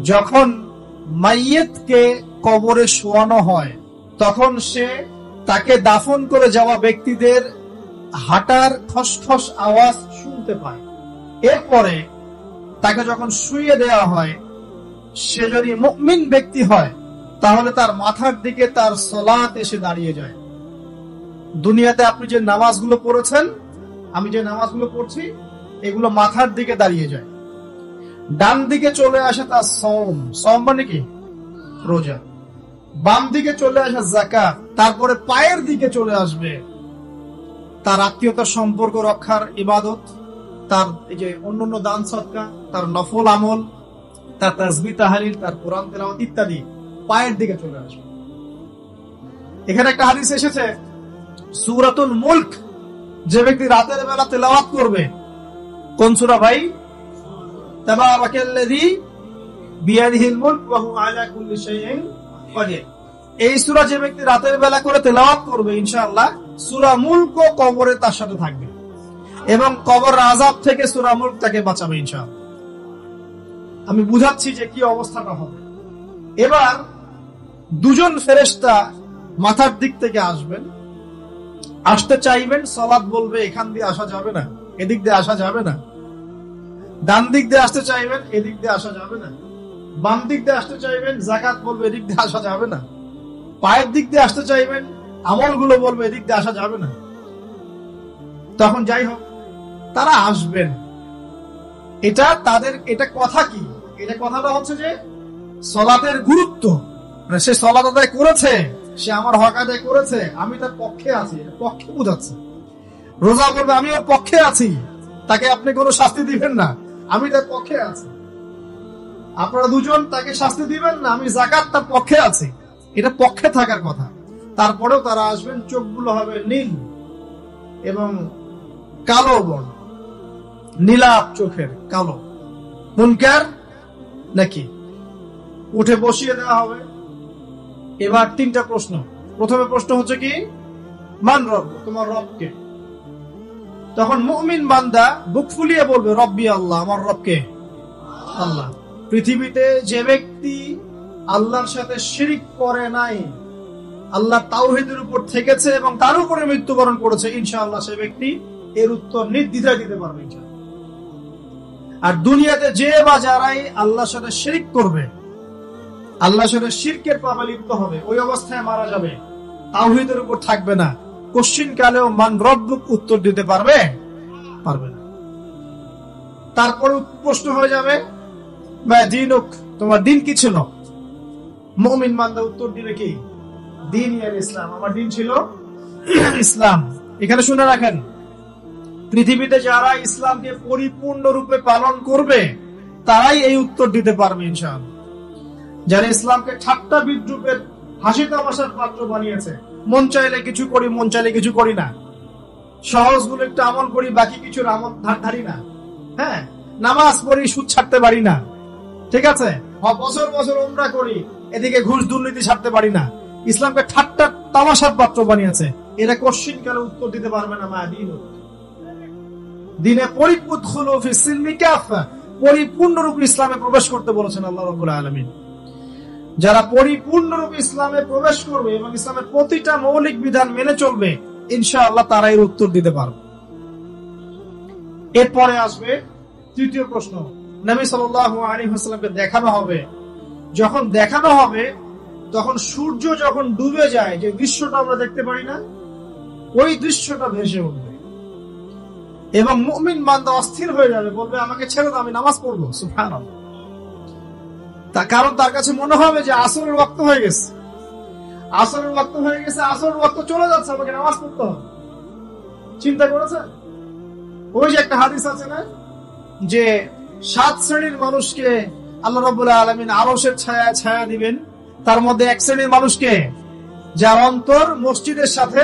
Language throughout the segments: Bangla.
যখন মাইয়েতকে কবরে শোয়ানো হয় তখন সে তাকে দাফন করে যাওয়া ব্যক্তিদের হাঁটার খসখস আওয়াজ শুনতে পায়। এরপরে তাকে যখন শুইয়ে দেওয়া হয়, সে যদি মুমিন ব্যক্তি হয় তাহলে তার মাথার দিকে তার সালাত এসে দাঁড়িয়ে যায়। দুনিয়াতে আপনি যে নামাজগুলো পড়েছেন, আমি যে নামাজগুলো পড়ছি, এগুলো মাথার দিকে দাঁড়িয়ে যায়। ডান দিকে চলে আসে তার সওম মানে কি? রোজা। বাম দিকে চলে আসে যাকাত। তারপরে পায়ের দিকে চলে আসবে তার আত্মীয়তার সম্পর্ক রক্ষার ইবাদত, তার এই যে অন্যান্য দান সদকা, তার নফল আমল, তার তাসবিহ তাহলিল, তার কোরআন তেলাওয়াত ইত্যাদি পায়ের দিকে চলে আসবে। এখানে একটা হাদিস এসেছে, সূরাতুল মুলক যে ব্যক্তি রাতের বেলা তেলাওয়াত করবে, কোন সূরা ভাই? তাবারাকাল্লাযী বিয়াদিহিল মুলক ওয়া হুয়া আলা কুল্লি শাইইন কাদির। এই সূরা যে ব্যক্তি রাতের বেলা করে তেলাওয়াত করবে, ইনশাআল্লাহ সূরা মুলক কবরে তার সাথে থাকবে এবং কবর আযাব থেকে সূরা মুলক তাকে বাঁচাবে ইনশাআল্লাহ। আমি বুঝাচ্ছি যে কি অবস্থাটা হবে। এবার দুজন ফেরেশতা মাথার দিক থেকে আসবেন, আসতে চাইবেন, সালাত বলবে এখান দিয়ে আসা যাবে না, এদিক দিয়ে আসা যাবে না। ডান দিক দিয়ে আসতে চাইবেন, এদিক দিয়ে আসা যাবে না। বাম দিক দিয়ে আসতে চাইবেন, যাকাত বলবে এদিক দিয়ে আসা যাবে না। পায়ের দিক দিয়ে আসতে চাইবেন, আমলগুলো বলবে এদিক দিয়ে আসা যাবে না। তখন যাই হোক তারা আসবেন। এটা তাদের এটা কথা কি? এটা কথাটা হচ্ছে যে সালাতের গুরুত্ব, মানে সে সালাত আদায় করেছে, সে আমার হক আদায় করেছে, আমি তার পক্ষে আছি, পক্ষে বুঝাচ্ছে। রোজা করবে, আমি ওর পক্ষে আছি, তাকে আপনি কোনো শাস্তি দিবেন না, আমি তার পক্ষে আছি। আপনারা দুজন তাকে শাস্তি দিবেন না, আমি যাকাত তার পক্ষে আছি, এটা পক্ষে থাকার কথা। তারপরেও তারা আসবেন, চোখগুলো হবে নীল এবং কালো বর্ণ, নীলাভ চোখের, কালো। মুনকার নাকি? উঠে বসিয়ে দেওয়া হবে। এবার তিনটা প্রশ্ন। প্রথমে প্রশ্ন হচ্ছে কি, মান রব, তোমার রবকে? তখন মুমিন বান্দা বুক ফুলিয়ে বলবে রব্বি আল্লাহ, আমার রবকে আল্লাহ। পৃথিবীতে যে ব্যক্তি আল্লাহর সাথে শিরিক করে নাই, আল্লাহ তাওহীদের উপর থেকেছে এবং তার উপরে মৃত্যুবরণ করেছে, ইনশাআল্লাহ সে ব্যক্তি এর উত্তর নির্দ্বিধায় দিতে পারবে ইনশাআল্লাহ। আর দুনিয়াতে যে বা যারাই আল্লাহর সাথে শিরক করবে, আল্লাহর সাথে শিরকের পাপে লিপ্ত হবে, ওই অবস্থায় মারা যাবে, তাওহীদের উপর থাকবে না, কোশ্চিন কালেও মান রব্বুক উত্তর দিতে পারবে না। তারপরে প্রশ্ন হয়ে যাবে মা দীনুক, তোমার দিন কি ছিল? মুমিন বান্দা উত্তর দিবে কি? দিন ইয়াল ইসলাম, আমার দিন ছিল ইসলাম। এখানে শুনে রাখেন, পৃথিবীতে যারা ইসলামকে পরিপূর্ণ রূপে পালন করবে তারাই এই উত্তর দিতে পারবে ইনশাআল্লাহ। যারা ইসলামকে ঠাট্টা বিদ্রুপের, হাসি তামাশার পাত্র বানিয়েছে, মন চাইলে কিছু করি, মন চাইলে কিছু করি না, সহজগুলো একটু আমল করি, বাকি কিছুর আমল ধারি না, হ্যাঁ, নামাজ পড়ি, সুদ ছাড়তে পারি না, ঠিক আছে, বছর বছর উমরা করি, এদিকে ঘুষ দুর্নীতি ছাড়তে পারি না, ইসলামকে ঠাট্টা তামাশার পাত্র বানিয়েছে, এরা কোশ্চিন কালে উত্তর দিতে পারবে না মা দীনুক, দিনে পরিপূর্ণরূপে ইসলামে প্রবেশ করতে বলেছেন আল্লাহ রাব্বুল আলামিন। যারা পরিপূর্ণরূপে ইসলামে প্রবেশ করবে এবং ইসলামের প্রতিটা মৌলিক বিধান মেনে চলবে, ইনশাআল্লাহ তারা এর উত্তর দিতে পারবে। এরপরে আসবে তৃতীয় প্রশ্ন। নবী সাল্লাল্লাহু আলাইহি ওয়াসাল্লামকে দেখানো হবে, যখন দেখানো হবে তখন সূর্য যখন ডুবে যায়, যে দৃশ্যটা আমরা দেখতে পারি না, ওই দৃশ্যটা ভেসে উঠবে এবং মুমিন বান্দা অস্থির হয়ে যাবে, বলবে আমাকে ছেড়ে দাও, আমি নামাজ পড়বো। সুবহানাল্লাহ। কারণ তার কাছে মনে হবে যে আসরের ওয়াক্ত হয়ে গেছে, আসরের ওয়াক্ত চলে যাচ্ছে, আমাকে নামাজ পড়তে হবে। চিন্তা করেছেন? ওই যে একটা হাদিস আছে না, যে 7 শ্রেণীর মানুষকে আল্লাহ রাব্বুল আলামিন আরশের ছায়া দিবেন, তার মধ্যে এক শ্রেণীর মানুষকে যার অন্তর মসজিদের সাথে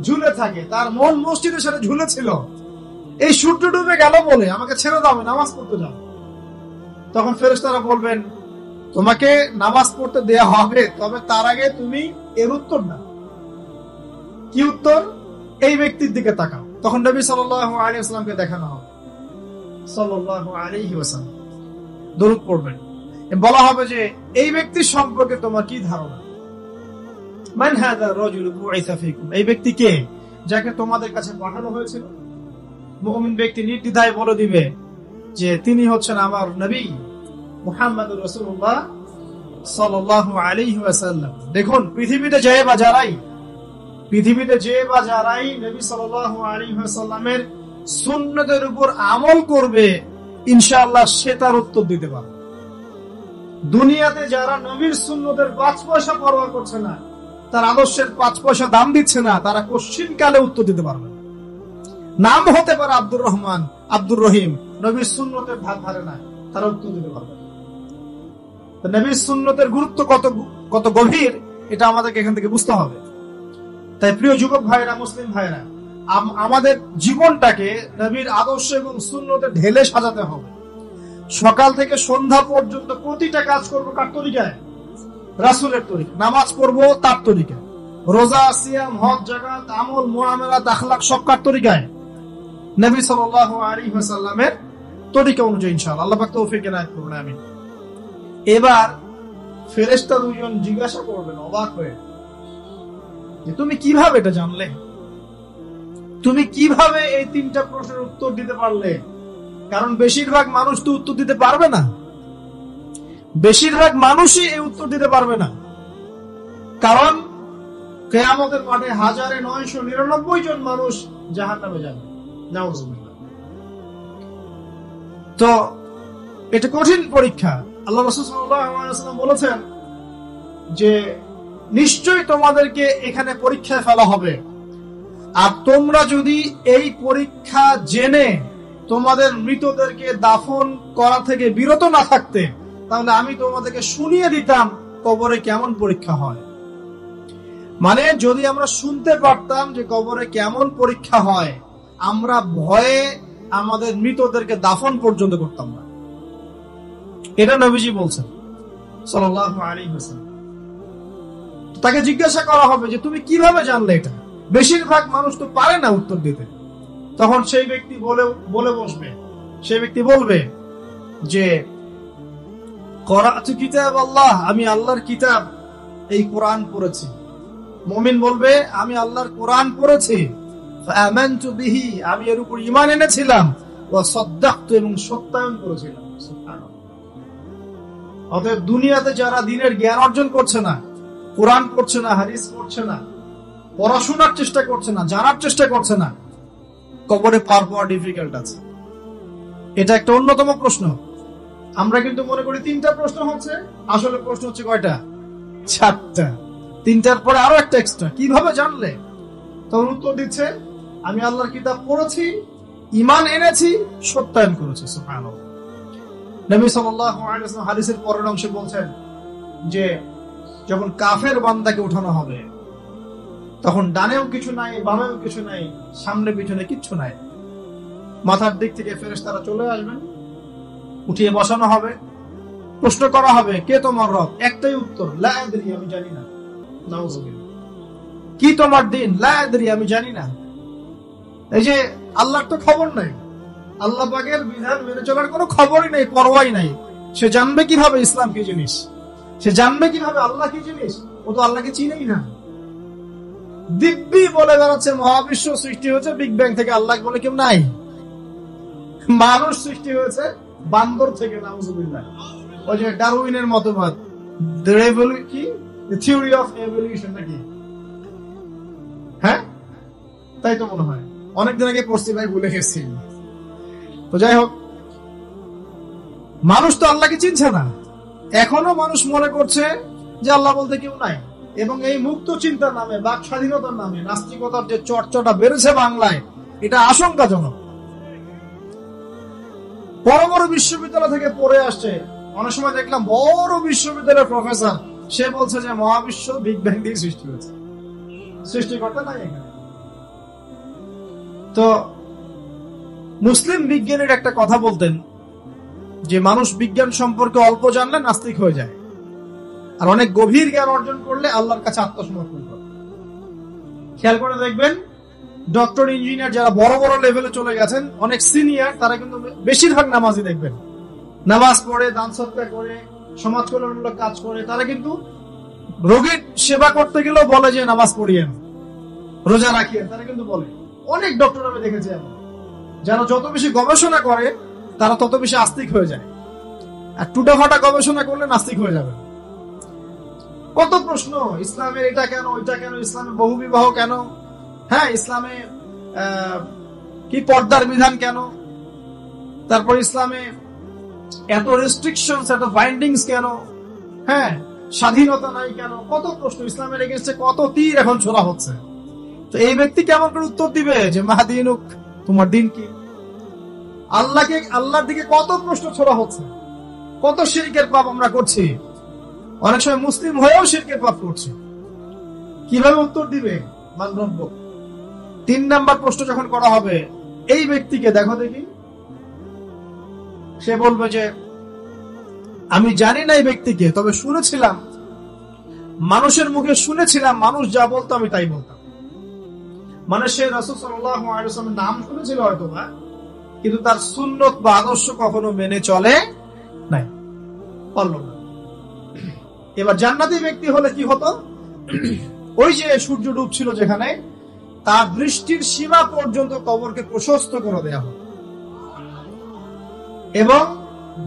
ঝুলে থাকে, তার মন মসজিদের সাথে ঝুলে ছিল, এই সূর্য ডুবে গেল বলে আমাকে ছেড়ে দাও, নামাজ পড়তে যাও। তখন ফেরেশতারা বলবেন তোমাকে নামাজ পড়তে দেয়া হবে, তবে তার আগে তুমি এর উত্তর দাও। কি উত্তর? এই ব্যক্তির দিকে তাকাও। তখন নবী সাল্লাল্লাহু আলাইহি ওয়াসাল্লামকে দেখানো হবে, সাল্লাল্লাহু আলাইহি ওয়াসাল্লাম দরুদ পড়বেন। বলা হবে যে এই ব্যক্তির সম্পর্কে তোমার কি ধারণা? মান হাযা রাজুলু বুইসা ফীকুম, এই ব্যক্তি কে যাকে তোমাদের কাছে পাঠানো হয়েছিল? মুমিন ব্যক্তি নির্দ্বিধায় বলে দিবে যে তিনি হচ্ছেন আমার নবী মুহাম্মদুর রাসূলুল্লাহ সাল্লাল্লাহু আলাইহি ওয়াসাল্লাম। দেখুন, পৃথিবীতে যে বা যারাই নবী সাল্লাল্লাহু আলাইহি ওয়াসাল্লামের সুন্নতের উপর আমল করবে, ইনশাআল্লাহ সে তার উত্তর দিতে পারবে। দুনিয়াতে যারা নবীর সুন্নতের 5 পয়সা পরোয়া করছে না, তার আদর্শের 5 পয়সা দাম দিচ্ছে না, তারা কোশ্চিন কালে উত্তর দিতে পারবে। নাম হতে পারে আব্দুর রহমান, আব্দুর রহিম, নবীর সুন্নতের ধার ধারে না, তারা উত্তর দিতে পারবে। নবীর সুন্নতের গুরুত্ব কত গভীর, এটা আমাদেরকে এখান থেকে বুঝতে হবে। তাই প্রিয় যুবক ভাইরা, মুসলিম ভাইরা, আমাদের জীবনটাকে নবীর আদর্শ এবং সুন্নতে ঢেলে সাজাতে হবে। সকাল থেকে সন্ধ্যা পর্যন্ত প্রতিটা কাজ করবো কার তরিকায়? রাসূলের তরিকা। নামাজ পড়বো তার তরিকায়, রোজা, সিয়াম, হজ, যাকাত, আমল, মুআমালাত, আখলাক সব কার তরিকায়? নবী সাল্লাল্লাহু আলাইহি ওয়াসাল্লামের তরিকা অনুযায়ী ইনশাআল্লাহ। আল্লাহ পাক তৌফিক এনায়েত করুন, আমিন। এবার ফেরেশতা দুইজন জিজ্ঞাসা করবেন অবাক হয়ে যে তুমি কিভাবে এটা জানলে? তুমি কিভাবে এই 3টা প্রশ্নের উত্তর দিতে পারলে? কারণ বেশিরভাগ মানুষ তো উত্তর দিতে পারবে না, বেশিরভাগ মানুষই এই উত্তর দিতে পারবে না। কারণ কিয়ামতের মাঠে 1999 জন মানুষ জাহান্নামে যাবে। নাউযুবিল্লাহ। তো এটা কঠিন পরীক্ষা। আল্লাহ রাসূল সাল্লাল্লাহু আলাইহি ওয়াসাল্লাম বলেছেন যে নিশ্চয়ই তোমাদেরকে এখানে পরীক্ষায় ফেলা হবে, আর তোমরা যদি এই পরীক্ষা জেনে তোমাদের মৃতদেরকে দাফন করা থেকে বিরত না থাকতে, তাহলে আমি তোমাদেরকে শুনিয়ে দিতাম কবরে কেমন পরীক্ষা হয়। মানে যদি আমরা শুনতে পারতাম যে কবরে কেমন পরীক্ষা হয়, আমরা ভয়ে আমাদের মৃতদেরকে দাফন পর্যন্ত করতাম না। এটা নবীজি বলছেন সাল্লাল্লাহু আলাইহি ওয়াসাল্লাম। তাকে জিজ্ঞাসা করা হবে যে তুমি কিভাবে জানলে এটা? বেশিরভাগ মানুষ তো পারে না উত্তর দিতে। তখন সেই ব্যক্তি বলে বসবে, সেই ব্যক্তি বলবে যে করাতু কিতাব আল্লাহ, আমি আল্লাহর কিতাব এই কোরআন পড়েছি। মুমিন বলবে আমি আল্লাহর কোরআন পড়েছি, ফাআমানতু বিহি, আমি এর উপর ঈমান এনেছিলাম, ওয়া সাদ্দাকতু, এবং সত্যায়ন করেছিলাম। সুবহানাল্লাহ। অতএব দুনিয়াতে যারা দ্বীনের জ্ঞান অর্জন করছে না, কোরআন পড়ছে না, হাদিস পড়ছে না, পড়াশোনার চেষ্টা করছে না, জানার চেষ্টা করছে না, কবরে পার হওয়া ডিফিকাল্ট আছে। এটা একটা অন্যতম প্রশ্ন। আমরা কিন্তু মনে করি 3টা প্রশ্ন হচ্ছে, আসলে প্রশ্ন হচ্ছে কয়টা? 4টা। 3টার পরে আরো একটা এক্সট্রা। কিভাবে জানলে? তখন উত্তর দিচ্ছে আমি আল্লাহর কিতাব পড়েছি, ঈমান এনেছি, সত্যায়ন করেছি। সুবহানাল্লাহ। নবী সাল্লাল্লাহু আলাইহি ওয়াসাল্লাম হাদিসের পরের অংশে বলছেন যে যখন কাফের বান্দাকে উঠানো হবে, তখন ডানেও কিছু নাই, বামেও কিছু নাই, সামনে পিছনে কিচ্ছু নাই। মাথার দিক থেকে ফেরেশতারা চলে আসবেন, উঠিয়ে বসানো হবে, প্রশ্ন করা হবে কে তোমার রব? একটাই উত্তর, লা আদরি, আমি জানি না। নাউযুবিল্লাহ। কি তোমার দিন? লা আদরি, আমি জানি না। এই যে আল্লাহর তো খবর নাই, আল্লাহ পাকের বিধান মেনে চলার কোনো খবরই নাই, পরোয়াই নাই। সে জানবে কিভাবে ইসলাম কি জিনিস? সে জানবে কিভাবে আল্লাহ কি জিনিস? ও তো আল্লাহকে চিনেই না। দিব্যি বলে বেড়াচ্ছে মহাবিশ্ব সৃষ্টি হয়েছে বিগ ব্যাং থেকে, আল্লাহ বলে কেউ নাই। মানুষ সৃষ্টি হয়েছে বান্দর থেকে। নাউযুবিল্লাহ। ওই যে ডারউইনের মতবাদ, থিওরি অফ এভলিউশন নাকি? হ্যাঁ, তাই তো মনে হয়। অনেকদিন আগে পড়ছি ভাই, ভুলে গেছি। তো যাই হোক, মানুষ তো আল্লাহকে চিনছে না। এখনো মানুষ মনে করছে যে আল্লাহ বলতে কেউ নাই। এবং এই মুক্ত চিন্তার নামে, বাক স্বাধীনতার নামে নাস্তিকতার যে চর্চাটা বেড়েছে বাংলায়, এটা আশঙ্কাজনক। বড় বড় বিশ্ববিদ্যালয় থেকে পড়ে আসছে, অনেক সময় দেখলাম বড় বিশ্ববিদ্যালয়ের প্রফেসর, সে বলছে যে মহাবিশ্ব বিগ ব্যাং দিয়ে সৃষ্টি হয়েছে, সৃষ্টিকর্তা নাই এখানে। তো মুসলিম বিজ্ঞানীর একটা কথা বলতেন যে মানুষ বিজ্ঞান সম্পর্কে অল্প জানলে নাস্তিক হয়ে যায়, আর অনেক গভীর জ্ঞান অর্জন করলে আল্লাহর কাছে আত্মসমর্পণ করে। খেয়াল করে দেখবেন, ডক্টর, ইঞ্জিনিয়ার যারা বড় বড় লেভেলে চলে গেছেন, অনেক সিনিয়র, তারা কিন্তু বেশিরভাগ নামাজি দেখবেন, নামাজ পড়ে, দান সদকা করে, সমাজ কল্যাণমূলক কাজ করে, তারা কিন্তু রোগীর সেবা করতে গেলেও বলে যে নামাজ পড়িয়েন, রোজা রাখিয়েন, তারা কিন্তু বলে। অনেক ডক্টর আমি দেখেছি এমন, যারা যত বেশি গবেষণা করে তারা তত বেশি আস্তিক হয়ে যায়, আর টুটাফাটা গবেষণা করলে নাস্তিক হয়ে যাবে। কত প্রশ্ন, ইসলামের এটা কেন, ওইটা কেন, ইসলামে বহু বিবাহ কেন, হ্যাঁ ইসলামে কি পর্দার বিধান কেন, তারপর ইসলামে এত রেস্ট্রিকশনস, এত বাইন্ডিংস কেন, হ্যাঁ স্বাধীনতা নাই কেন, কত প্রশ্ন। ইসলামের এগেইনস্টে কত তীর এখন ছোড়া হচ্ছে। তো এই ব্যক্তি কেমন করে উত্তর দিবে যে মাহদিনুক, তোমার দিন কি? আল্লাহর দিকে কত প্রশ্ন ছোড়া হচ্ছে, কত শিরকের পাপ আমরা করছি, অনেক সময় মুসলিম হয়েও শিরকের পাপ করছি। কিভাবে উত্তর দিবে মানবন্ধ? 3 নাম্বার প্রশ্ন যখন করা হবে এই ব্যক্তিকে, দেখো দেখি, সে বলবে যে আমি জানি না এই ব্যক্তিকে, তবে শুনেছিলাম, মানুষের মুখে শুনেছিলাম, মানুষ যা বলতো আমি তাই বলতাম। মানে সে রাসূল সাল্লাল্লাহু আলাইহি ওয়াসাল্লামের নাম শুনেছিল হয়তো বা, কিন্তু তার সুন্নত বা আদর্শ কখনো মেনে চলে নাই, পারল না। এবার জান্নাতি ব্যক্তি হলে কি হতো? ওই যে সূর্য ডুবছিল যেখানে, তার দৃষ্টির সীমা পর্যন্ত কবরকে প্রশস্ত করে দেয়া হতো, এবং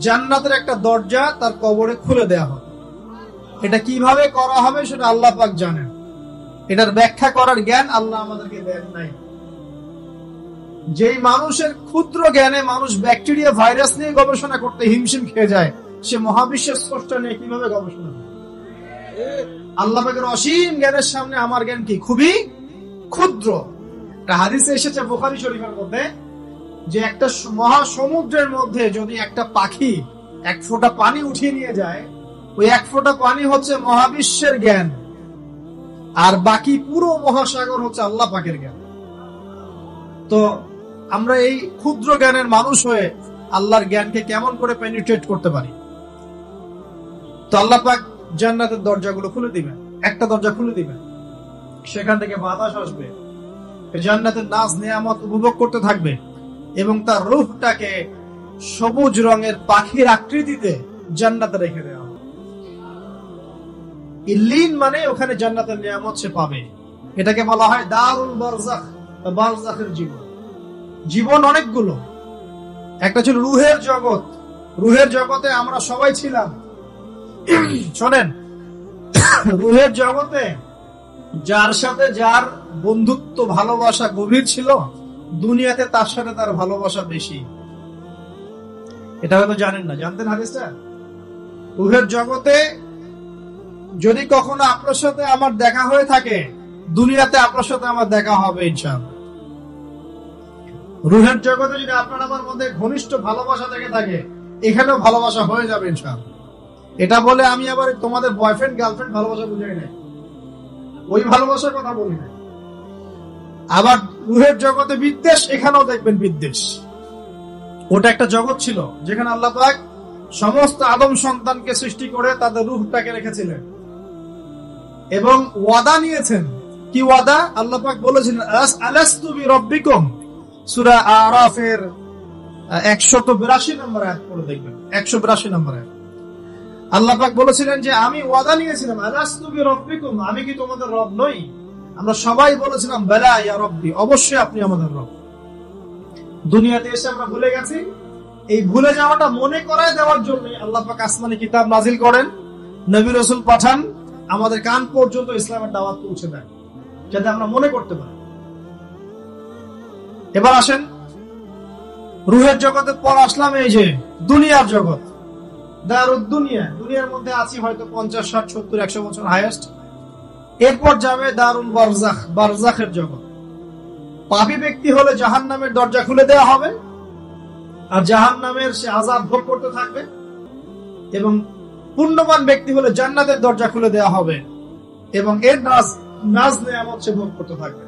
জান্নাতের একটা দরজা তার কবরে খুলে দেয়া হবে। এটা কিভাবে করা হবে সেটা আল্লাহ পাক জানেন, এটার ব্যাখ্যা করার জ্ঞান আল্লাহ আমাদেরকে দেন নাই। যেই মানুষের ক্ষুদ্র জ্ঞানে মানুষ ব্যাকটেরিয়া ভাইরাস নিয়ে গবেষণা করতে হিমশিম খেয়ে যায়, সে মহাবিশ্বের স্রষ্টা নিয়ে কিভাবে গবেষণা করে? আল্লাহ পাকের অসীম জ্ঞানের সামনে আমার জ্ঞান কি? খুবই ক্ষুদ্র। একটা হাদিসে এসেছে বুখারী শরীফের মধ্যে, যে একটা মহাসমুদ্রের মধ্যে যদি একটা পাখি 1 ফোঁটা পানি উঠিয়ে নিয়ে যায়, ওই 1 ফোঁটা পানি হচ্ছে মহাবিশ্বের জ্ঞান, আর বাকি পুরো মহাসাগর হচ্ছে আল্লাহ পাকের জ্ঞান। তো আমরা এই ক্ষুদ্র জ্ঞানের মানুষ হয়ে আল্লাহর জ্ঞানকে কেমন করে পেনিট্রেট করতে পারি? তো আল্লাহ পাক জান্নাতের দরজাগুলো খুলে দিবেন, একটা দরজা খুলে দিবেন, সেখান থেকে বাতাস আসবে, জান্নাতের নাজ নিয়ামত উপভোগ করতে থাকবে, এবং তার রূহটাকে সবুজ রঙের পাখির আকৃতিতে জান্নাতে রেখে দেওয়া হবে। ইল্লিন মানে ওখানে জান্নাতের নিয়ামত সে পাবে। এটাকে বলা হয় দারুল বারজাখ, বারজাখের জীবন। জীবন অনেকগুলো, একটা ছিল রুহের জগৎ। রুহের জগতে আমরা সবাই ছিলাম। শোনেন, রুহের জগতে যার সাথে যার বন্ধুত্ব ভালোবাসা গভীর ছিল, দুনিয়াতে তার সাথে তার ভালোবাসা বেশি। এটা হয়তো জানেন না, জানতেন হাদিসটা? রুহের জগতে যদি কখনো আপনার সাথে আমার দেখা হয়ে থাকে, দুনিয়াতে আপনার সাথে আমার দেখা হবে ইনশাআল্লাহ। রুহের জগতে যদি আপনার আমার মধ্যে ঘনিষ্ঠ ভালোবাসা থেকে থাকে, এখানেও ভালোবাসা হয়ে যাবে ইনশাআল্লাহ। এটা বলে আমি আবার তোমাদের বয়ফ্রেন্ড গার্লফ্রেন্ড ভালোবাসা বুঝাই নাই, ওই ভালোবাসার কথা বলি না। আবার রুহের জগতে বিদ্বেষ, এখানেও দেখবেন বিদ্বেষ। ওটা একটা জগৎ ছিল যেখানে আল্লাহ পাক সমস্ত আদম সন্তানকে সৃষ্টি করে তাদের রূহটাকে রেখেছিলেন এবং ওয়াদা নিয়েছেন। কি ওয়াদা? আল্লাহ পাক বলেছিলেন আলাস্তু বিরাব্বিকুম, সূরা আরাফের 182 নম্বর আয়াত পড়ে দেখবেন, 182 নম্বর আয়াত। আল্লাহ পাক বলেছিলেন যে আমি ওয়াদা নিয়েছিলাম, আলাস্তু বিরাব্বিকুম, আমি কি তোমাদের রব নই? আমরা সবাই বলেছিলাম বালা ইয়া রাব্বি, অবশ্যই আপনি আমাদের রব। দুনিয়াতে এসে আমরা ভুলে গেছি। এই ভুলে যাওয়াটা মনে করায় দেওয়ার জন্য আল্লাহ পাক আসমানি কিতাব নাজিল করেন, নবী রাসূল পাঠান, আমাদের কান পর্যন্ত ইসলামের দাওয়াত পৌঁছে দেন, যাতে আমরা মনে করতে পারি। এবার আসেন রুহের জগতের পর আসলাম এই যে দুনিয়ার জগৎ, দারুদ দুনিয়া। দুনিয়ার মধ্যে আছি হয়তো 50, 60, 70, 100 বছর হাইয়েস্ট। এরপর যাবে দারুল বারজাখ, বারজাখের জগৎ। পাপী ব্যক্তি হলে জাহান্নামের দরজা খুলে দেওয়া হবে, আর জাহান্নামের সে আযাব ভোগ করতে থাকবে, এবং পুণ্যবান ব্যক্তি হলে জান্নাতের দরজা খুলে দেওয়া হবে এবং এর নাজ নিয়ামত সে ভোগ করতে থাকবে।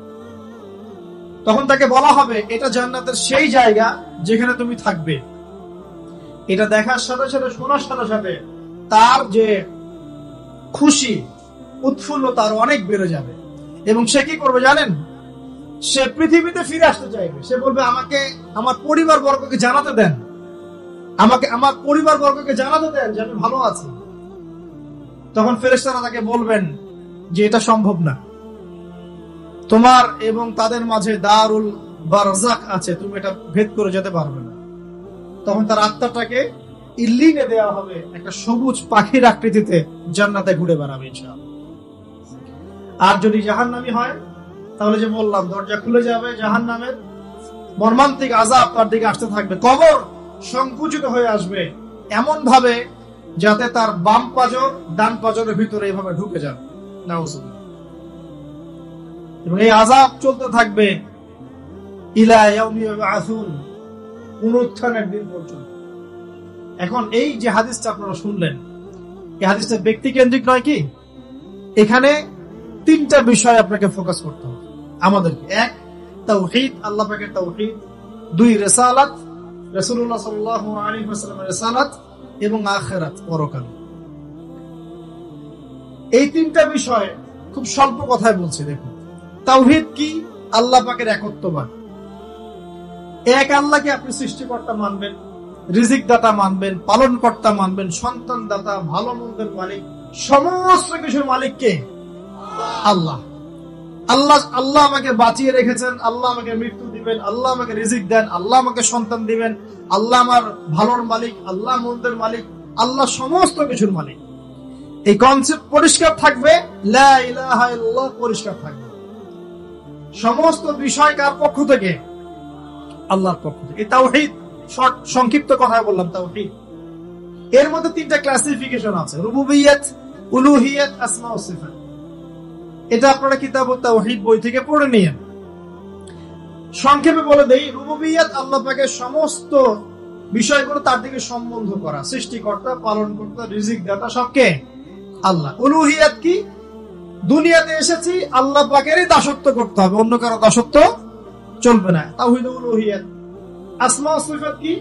তখন তাকে বলা হবে এটা জান্নাতের সেই জায়গা যেখানে তুমি থাকবে। এটা দেখার সাথে সাথে, শোনার সাথে সাথে তার যে খুশি উৎফুল্লতা আরো অনেক বেড়ে যাবে। এবং সে কি করবে জানেন? সে পৃথিবীতে ফিরে আসতে চাইবে। সে বলবে আমাকে আমার পরিবার বর্গকে জানাতে দেন, আমাকে আমার পরিবার বর্গকে জানাতে দেন যে আমি ভালো আছি, তখন ফেরেশতারা তাকে বলবেন যে এটা সম্ভব না, তোমার এবং তাদের মাঝে দারুল বারজাক আছে, তুমি এটা ভেদ করে যেতে পারবে না। তখন তার আত্মাটাকে ইল্লিনে দেওয়া হবে, একটা সবুজ পাখির আকৃতিতে জান্নাতে ঘুরে বেড়াবে ইনশাআল্লাহ। আর যদি জাহান্নামী হয় তাহলে যে বললাম দরজা খুলে যাবে, জাহান্নামের মর্মান্তিক আযাব তার দিকে আসতে থাকবে, কবর সংকুচিত হয়ে আসবে এমন ভাবে যাতে তার বাম পাজর ডান পাজরের ভিতরে এভাবে ঢুকে যাবে, নাউযুবিল্লাহ। এবং এই আযাব চলতে থাকবে ইলা ইয়াউমি ইউবআসুন, পুনরুত্থানের দিন পর্যন্ত। এখন এই যে হাদিসটা আপনারা শুনলেন, এই হাদিসটা ব্যক্তি কেন্দ্রিক নয় কি? এখানে তিনটা বিষয় আপনাকে ফোকাস করতে হবে আমাদেরকে। এক, তাওহীদ, আল্লাহ পাকের তাওহীদ। দুই, রিসালাত, রাসূলুল্লাহ সাল্লাল্লাহু আলাইহি ওয়াসাল্লামের রিসালাত। এবং আখিরাত, পরকাল। এই তিনটা বিষয় খুব স্বল্প কথায় বলছি। দেখুন, তাওহীদ কি? আল্লাহ পাকের একত্ববাদ। এক আল্লাহকে আপনি সৃষ্টিকর্তা মানবেন, রিজিক দাতা মানবেন, পালন কর্তা মানবেন, সন্তান দাতা, ভালো মন্দের মালিক, সমস্ত কিছুর মালিক কে? আল্লাহ। আল্লাহ আল্লাহ আমাকে বাঁচিয়ে রেখেছেন, আল্লাহ আমাকে মৃত্যু দিবেন, আল্লাহ আমাকে রিজিক দেন, আল্লাহ আমাকে সন্তান দিবেন, আল্লাহ আমার ভালোর মালিক, আল্লাহ মন্দের মালিক, আল্লাহ সমস্ত কিছুর মালিক। এই কনসেপ্ট পরিষ্কার থাকবে, লা ইলাহা ইল্লাল্লাহ পরিষ্কার থাকবে। সমস্ত বিষয় কার পক্ষ থেকে? আল্লাহর পক্ষ থেকে। এই তাওহীদ, শর্ট সংক্ষিপ্ত কথায় বললাম তাওহীদ। এর মধ্যে তিনটা ক্লাসিফিকেশন আছে: রুবুবিয়্যাত, উলুহিয়্যাত, আসমা ও সিফাত। এটা আপনারা কিতাবুত তাওহীদ বই থেকে পড়ে নিয়েন। সংক্ষেপে বলে দেই, রুবুবিয়্যাত আল্লাহ পাকের সমস্ত বিষয়গুলো তার দিকে সম্বন্ধ করা, সৃষ্টিকর্তা, পালনকর্তা, রিজিক দাতা সবকে আল্লাহ। উলুহিয়্যাত কি? দুনিয়াতে এসেছি আল্লাহ পাকেরই দাসত্ব করতে হবে, অন্য কারো দাসত্ব চলবে না, তাওহীদ উলুহিয়্যাত। আসমা ও সিফাত কি?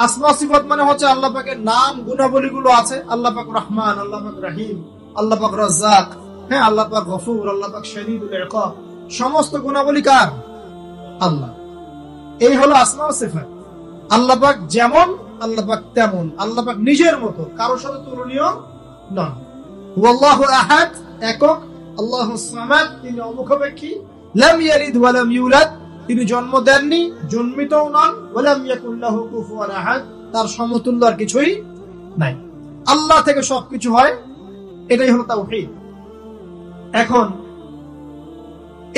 আসমা ও সিফাত মানে হচ্ছে আল্লাহ পাকের নাম, গুণাবলী গুলো আছে। আল্লাহ পাক রহমান, আল্লাহ পাক রহিম, আল্লাহ পাক রাজ্জাক, হ্যাঁ, আল্লাহ পাক গফুর, আল্লাহ পাক শাদীদুল ইকাব। সমস্ত গুণাবলী কার? আল্লাহ। এই হলো আসমা ও সিফাত। আল্লাহ পাক যেমন, আল্লাহ পাক তেমন, আল্লাহ পাক নিজের মতো, কারোর সাথে তুলনীয় নন। হুয়াল্লাহু আহাদ, একক। আল্লাহুস সামাদ, তিনি অমুখাপেক্ষী। লাম ইয়ালিদ ওয়া লাম ইউলাদ, তিনি জন্ম দেননি, জন্মিতও নন। ওয়া লাম ইয়াকুল লাহু কুফুয়ান আহাদ, তার সমতুল্য আর কিছুই নাই। আল্লাহ থেকে সবকিছু হয়, এটাই হলো তাওহীদ। এখন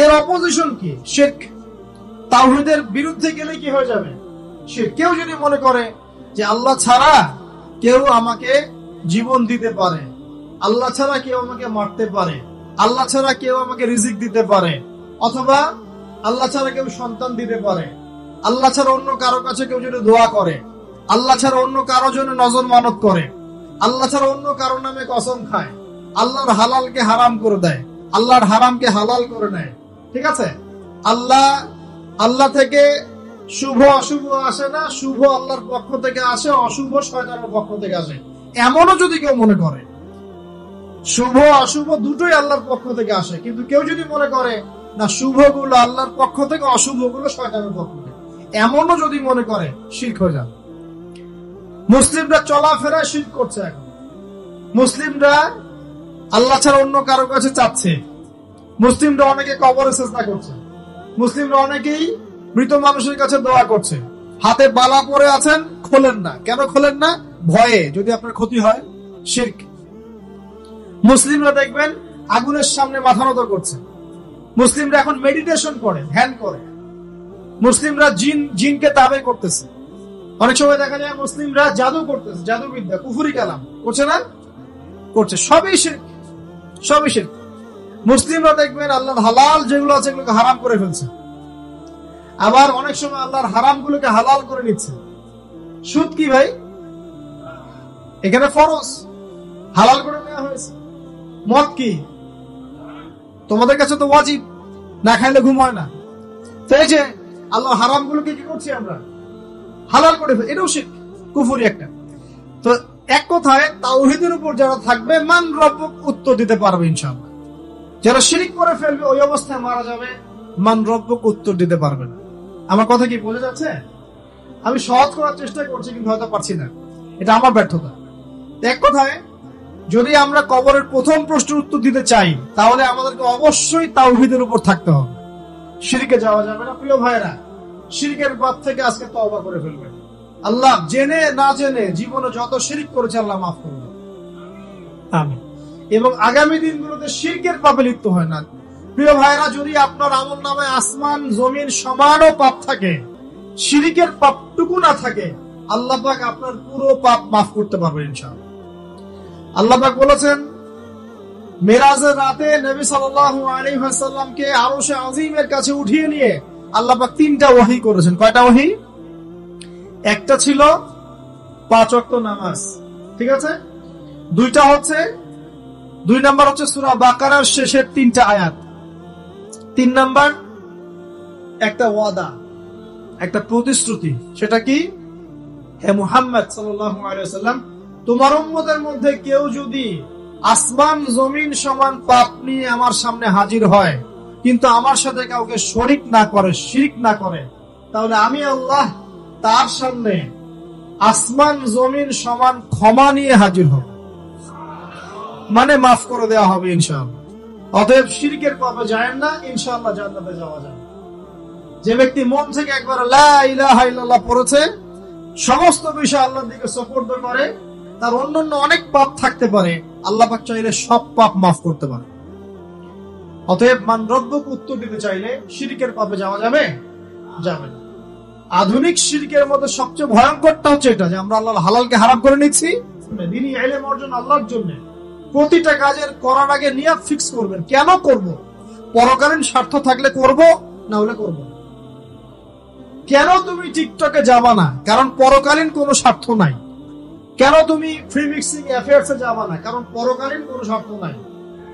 এর অপোজিশন কি? শিরক। তাওহীদের বিরুদ্ধে গেলে কি হয়ে যাবে? শিরক। কেউ যদি মনে করে যে আল্লাহ ছাড়া কেউ আমাকে জীবন দিতে পারে, আল্লাহ ছাড়া কেউ আমাকে মারতে পারে, আল্লাহ ছাড়া কেউ আমাকে রিজিক দিতে পারে, অথবা আল্লাহ ছাড়া কেউ সন্তান দিতে পারে, আল্লাহ ছাড়া অন্য কারো কাছে কেউ যদি দোয়া করে, আল্লাহ ছাড়া অন্য কারো জন্য নজর মানত করে, আল্লাহ ছাড়া অন্য কারো নামে কসম খায়, আল্লাহর হালালকে হারাম করে দেয়, আল্লাহর হারামকে হালাল করে নেয়, ঠিক আছে? আল্লাহ থেকে শুভ অশুভ আসে না, শুভ আল্লাহর পক্ষ থেকে আসে, অশুভ শয়তানের পক্ষ থেকে আসে, এমনও যদি কেউ মনে করে, শুভ অশুভ দুটোই আল্লাহর পক্ষ থেকে আসে, কিন্তু কেউ যদি মনে করে না শুভ গুলো আল্লাহর পক্ষ থেকে, অশুভ গুলো শয়তানের পক্ষ থেকে, এমনও যদি মনে করে, শিরক হয়ে যাবে। মুসলিমরা চলাফেরায় শিরক করছে। এখন মুসলিমরা আল্লাহ ছাড়া অন্য কারো কাছে চাচ্ছে, মুসলিমরা অনেকে কবরে সিজদা করছে, মুসলিমরা অনেকেই মৃত মানুষের কাছে দোয়া করছে, হাতে বালা পরে আছেন, খোলেন না। কেন খোলেন না? ভয়ে যদি আপনার ক্ষতি হয়। শিরক। মুসলিমরা দেখবেন আগুনের সামনে মাথা নত করছে, মুসলিমরা এখন মেডিটেশন করে, ধ্যান করে, মুসলিমরা জিনকে তাবে করতেছে। অনেক সময় দেখা যায় মুসলিমরা জাদু করতেছে, জাদুবিদ্যা, কুফরি কালাম করছে না? করছে। সবই শিরক, সবই শিরক। মুসলিমরা দেখবেন আল্লাহর হালাল যেগুলো আছে এগুলোকে হারাম করে ফেলছে, আবার অনেক সময় আল্লাহর হারাম গুলোকে হালাল করে নিচ্ছে। সুদ কি ভাই? এখানে ফরজ, হালাল করে নেওয়া হয়েছে। মদ কি? তোমাদের কাছে তো ওয়াজিব, না খাইলে ঘুম হয় না। তো এই যে আল্লাহ হারাম গুলোকে কি করছি আমরা? হালাল করে ফেলছি, এটাও শিরক, কুফরি একটা। তো এক কথায় তাওহীদের উপর যারা থাকবে, মান রব্বুক উত্তর দিতে পারবে ইনশাআল্লাহ। যারা শিরক করে ফেলবে ওই অবস্থায় মারা যাবে, মান রব্বুক উত্তর দিতে পারবে না। আমার কথা কি বোঝা যাচ্ছে? আমি সহজ করার চেষ্টা করছি, কিন্তু হয়তো পারছি না, এটা আমার ব্যর্থতা। এক কথায় যদি আমরা কবরের প্রথম প্রশ্নের উত্তর দিতে চাই, তাহলে আমাদেরকে অবশ্যই তাওহীদের উপর থাকতে হবে। শিরকে যাওয়া যাবে না। প্রিয় ভাইরা, শিরকের পাপ থেকে আজকে তওবা করে ফেলবেন। আল্লাহ জেনে না জেনে জীবনে যত শিরক করেছে আল্লাহ মাফ করবেন, আমিন। এবং আগামী দিনগুলোতে শিরকের পাপে লিপ্ত হয় না। প্রিয় ভাইরা, যদি আপনার আমলনামায় আসমান জমিন সমানও পাপ থাকে, শিরকের পাপটুকু না থাকে, আল্লাহ পাক আপনার পুরো পাপ মাফ করতে পারবেন ইনশাআল্লাহ। আল্লাহ পাক বলেছেন, মেরাজের রাতে নবী সাল্লাল্লাহু আলাইহি ওয়াসাল্লামকে আরশে আজিমের কাছে উঠিয়ে নিয়ে আল্লাহ পাক 3টা ওহী করেছেন। কয়টা ওহী? একটা ছিল 5 ওয়াক্ত নামাজ, ঠিক আছে? 2 নাম্বার হচ্ছে সূরা বাকারার শেষের 3টা আয়াত। 3 নাম্বার একটা ওয়াদা, একটা প্রতিশ্রুতি। সেটা কি? হে মুহাম্মদ সাল্লাল্লাহু আলাইহি ওয়াসাল্লাম, তোমার উম্মতের মধ্যে কেউ যদি আসমান জমিন সমান পাপ নিয়ে আমার সামনে হাজির হয়, কিন্তু আমার সাথে কাউকে শরীক না করে, শিরক না করে, তাহলে আমি আল্লাহ তার সামনে আসমান জমিন সমান ক্ষমা নিয়ে হাজির হব, মানে মাফ করে দেওয়া হবে ইনশাআল্লাহ। অতএব শিরকের পাপে যায় না, ইনশাআল্লাহ জান্নাতে যাওয়া যাবে। যে ব্যক্তি মন থেকে একবার লা ইলাহা ইল্লাল্লাহ পড়েছে, সমস্ত বিষয় আল্লাহর দিকে সুপর্দ করে, তার অন্যান্য অনেক পাপ থাকতে পারে, আল্লাহ পাক চাইলে সব পাপ মাফ করতে পারে। অতএব মান রব্বুক উত্তর দিতে চাইলে শিরকের পাপে যাওয়া যাবে? যাবে না। আধুনিক শিরকের মধ্যে সবচেয়ে ভয়ঙ্করটা হচ্ছে এটা, যে আমরা আল্লাহর হালালকে হারাম করে নিচ্ছি। দ্বীনি ইলম অর্জন আল্লাহর জন্য। প্রতিটা কাজের করার আগে নিয়ত ফিক্স করবেন, কেন করব? পরকালীন স্বার্থ থাকলে করব, না হলে করব না। কেন তুমি টিকটকে যাবা না? কারণ পরকালীন কোনো স্বার্থ নাই। কেন তুমি ফ্রি মিক্সিং অ্যাফেয়ার্সে যাবা না? কারণ পরকালীন কোনো স্বার্থ নাই।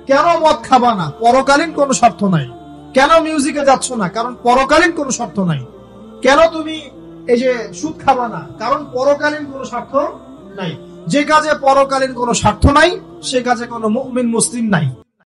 কেন মদ খাবা না? পরকালীন কোনো স্বার্থ নাই। কেন মিউজিকে যাচ্ছ না? কারণ পরকালীন কোনো স্বার্থ নাই। কেন তুমি এই যে সুদ খাবা না? কারণ পরকালীন কোনো স্বার্থ নাই। যে কাজে পরকালীন কোনো স্বার্থ নাই, সে কাজে কোনো মুমিন মুসলিম নাই।